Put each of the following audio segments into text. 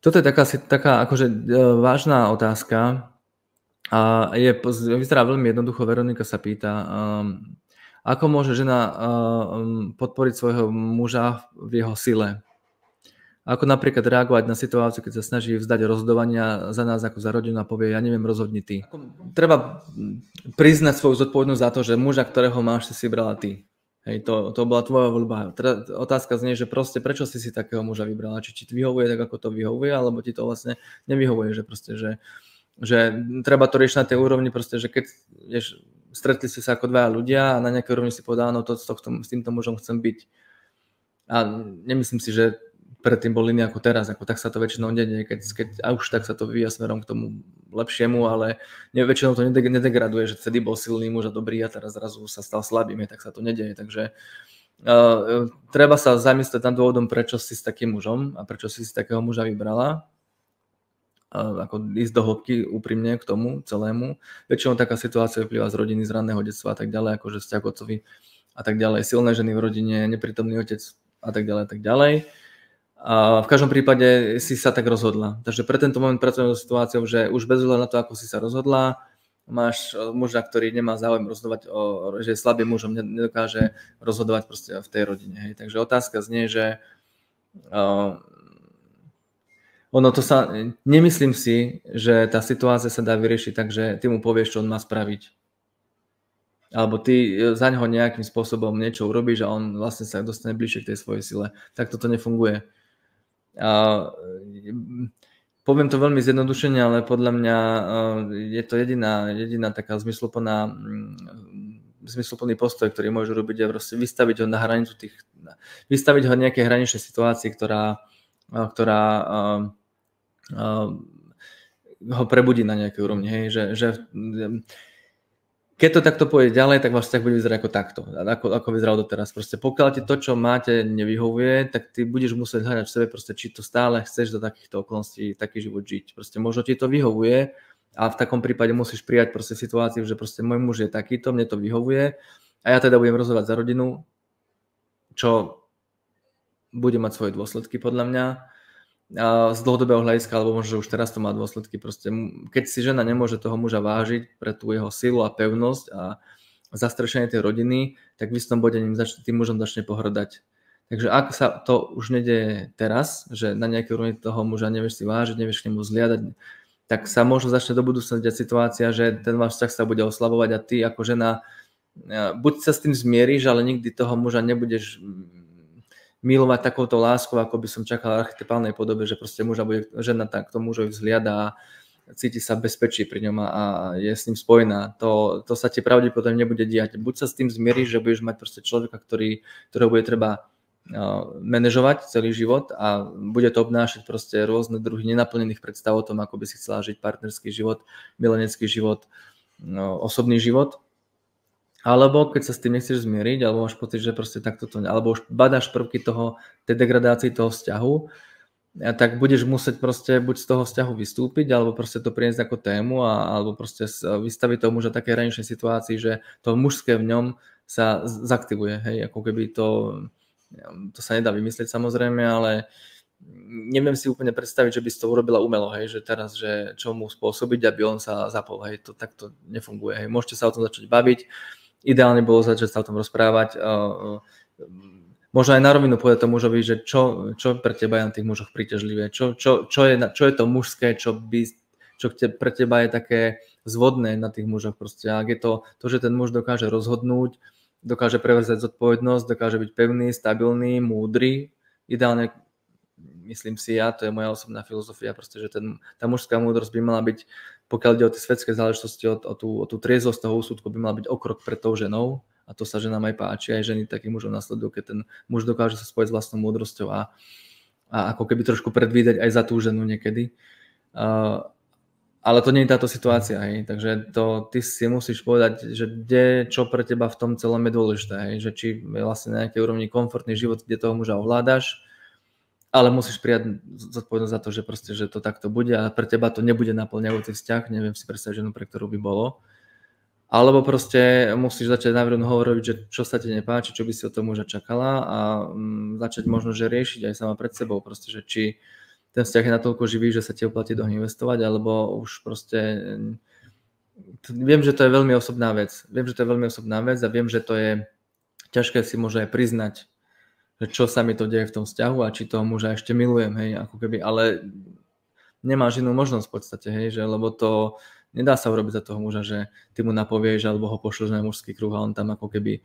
Toto je taká akože vážna otázka a vyzerá veľmi jednoducho. Veronika sa pýta, ako môže žena podporiť svojho muža v jeho sile? Ako napríklad reagovať na situáciu, keď sa snaží vzdať rozhodovania za nás ako za rodinu a povie, ja neviem, rozhodni ty. Treba priznať svoju zodpovednosť za to, že muža, ktorého máš, si brala ty. Hej, to bola tvoja voľba. Teda otázka znie, že proste prečo si takého muža vybrala? Či ti vyhovuje tak, ako to vyhovuje, alebo ti to vlastne nevyhovuje, že proste, že treba to riešiť na tej úrovni, proste, že keď stretli ste sa ako dvaja ľudia a na nejakej úrovni si povedal, no s týmto mužom chcem byť. A nemyslím si, že predtým bol iný ako teraz, ako tak sa to väčšinou nedie, keď a už tak sa to vyvíja smerom k tomu lepšiemu, ale väčšinou to nedegraduje, že vtedy bol silný muž a dobrý a teraz zrazu sa stal slabým, tak sa to nedieje, takže treba sa zamyslieť nad dôvodom, prečo si s takým mužom a prečo si takého muža vybrala, ako ísť do hĺbky úprimne k tomu celému. Väčšinou taká situácia vyplýva z rodiny, z ranného detstva a tak ďalej, akože vzťah otcovi a tak ďalej, silné ženy v rodine, neprítomný otec a tak ďalej, a tak ďalej. A v každom prípade si sa tak rozhodla. Takže pre tento moment pracujeme so situáciou, že už bez ohľadu na to, ako si sa rozhodla, máš muža, ktorý nemá záujem rozhodovať, že je slabým mužom, nedokáže rozhodovať proste v tej rodine. Hej. Takže otázka znie, že nemyslím si, že tá situácia sa dá vyriešiť tak, že ty mu povieš, čo on má spraviť. Alebo ty za ňoho nejakým spôsobom niečo urobíš a on vlastne sa dostane bližšie k tej svojej sile. Tak toto nefunguje. Poviem to veľmi zjednodušene, ale podľa mňa je to jediná taká zmysluplný postoj, ktorý môže robiť, je proste vystaviť ho na hranicu vystaviť ho nejakej hraničnej situácii, ktorá ho prebudí na nejakej úrovni. Hej? Že keď to takto pôjde ďalej, tak váš vzťah bude vyzerať ako takto, ako vyzeral doteraz. Proste pokiaľ ti to, čo máte, nevyhovuje, tak ty budeš musieť hľadať v sebe, proste, či to stále chceš do takýchto okolností taký život žiť. Proste možno ti to vyhovuje a v takom prípade musíš prijať proste situáciu, že proste môj muž je takýto, mne to vyhovuje a ja teda budem rozhodovať za rodinu, čo bude mať svoje dôsledky podľa mňa. Z dlhodobého hľadiska, alebo možno, že už teraz to má dôsledky. Proste, keď si žena nemôže toho muža vážiť pre tú jeho silu a pevnosť a zastrešenie tej rodiny, tak v istom bode tým mužom začne pohrdať. Takže ak sa to už nedieje teraz, že na nejakej úrovni toho muža nevieš si vážiť, nevieš k nemu zliadať, tak sa možno začne do budúcna diať situácia, že ten váš vzťah sa bude oslabovať a ty ako žena buď sa s tým zmieríš, ale nikdy toho muža nebudeš milovať takouto láskou, ako by som čakal v archetypálnej podobe, že proste žena takto mužovi vzhliada a cíti sa bezpečí pri ňom a je s ním spojená. To sa ti pravdepodobne nebude diať. Buď sa s tým zmieríš, že budeš mať proste človeka, ktorého bude treba manažovať celý život a bude to obnášať proste rôzne druhy nenaplnených predstav o tom, ako by si chcela žiť partnerský život, milenecký život, osobný život. Alebo keď sa s tým nechceš zmieriť, alebo máš pocit, že proste takto to, alebo už badáš prvky tej degradácii toho vzťahu, tak budeš musieť proste buď z toho vzťahu vystúpiť, alebo proste to priniesť ako tému, alebo proste vystaviť toho muža také hraničnej situácii, že to mužské v ňom sa zaktivuje. Hej, ako keby to sa nedá vymyslieť samozrejme, ale neviem si úplne predstaviť, že by si to urobila umelo, hej, že teraz, že čo mu spôsobiť, aby on sa zapol, hej, to takto nefunguje. Hej. Môžete sa o tom začať baviť. Ideálne bolo začať sa o tom rozprávať. Možno aj na rovinu povedať tomu mužovi, že čo pre teba je na tých mužoch príťažlivé, čo je to mužské, čo pre teba je také zvodné na tých mužoch. Proste, ak je to, že ten muž dokáže rozhodnúť, dokáže prevzať zodpovednosť, dokáže byť pevný, stabilný, múdry, ideálne, myslím si ja, to je moja osobná filozofia, proste, že tá mužská múdrosť by mala byť, pokiaľ ide o tie svetské záležitosti, o tú triezvosť toho úsudku, by mala byť o krok pred tou ženou a to sa ženám aj páči, aj ženy takých mužov nasledujú, keď ten muž dokáže sa spojiť s vlastnou múdrosťou a ako keby trošku predvídať aj za tú ženu niekedy. Ale to nie je táto situácia, hej. Takže ty si musíš povedať, že čo pre teba v tom celom je dôležité, hej. Že či je vlastne na nejakej úrovni komfortný život, kde toho muža ovládaš, ale musíš prijať zodpovednosť za to, že proste, že to takto bude a pre teba to nebude naplňajúci vzťah, neviem si predstaviť ženu, pre ktorú by bolo. Alebo proste musíš začať najprv hovoriť, že čo sa ti nepáči, čo by si od toho muža čakala a začať možno, že riešiť aj sama pred sebou, proste, že či ten vzťah je natoľko živý, že sa ti oplatí do neho investovať, alebo už proste viem, že to je veľmi osobná vec. Viem, že to je veľmi osobná vec a viem, že to je ťažké si možno aj priznať, že čo sa mi to deje v tom vzťahu a či toho muža ešte milujem, hej, ako keby, ale nemáš inú možnosť v podstate, hej, že lebo to nedá sa urobiť za toho muža, že ty mu napovieš alebo ho pošleš na mužský kruh a on tam ako keby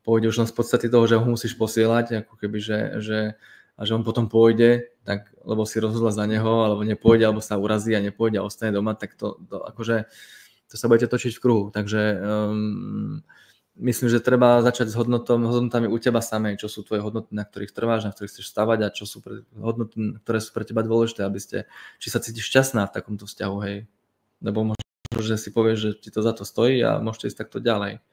pôjde už len z podstate toho, že ho musíš posielať, ako keby, že on potom pôjde, tak, lebo si rozhodla za neho, alebo nepôjde, alebo sa urazí a nepôjde a ostane doma, tak to akože to sa budete točiť v kruhu. Takže myslím, že treba začať s hodnotami u teba samej, čo sú tvoje hodnoty, na ktorých trváš, na ktorých chceš stavať a čo sú hodnoty, ktoré sú pre teba dôležité, či sa cítiš šťastná v takomto vzťahu, hej. Lebo možno, že si povieš, že ti to za to stojí a môžete ísť takto ďalej.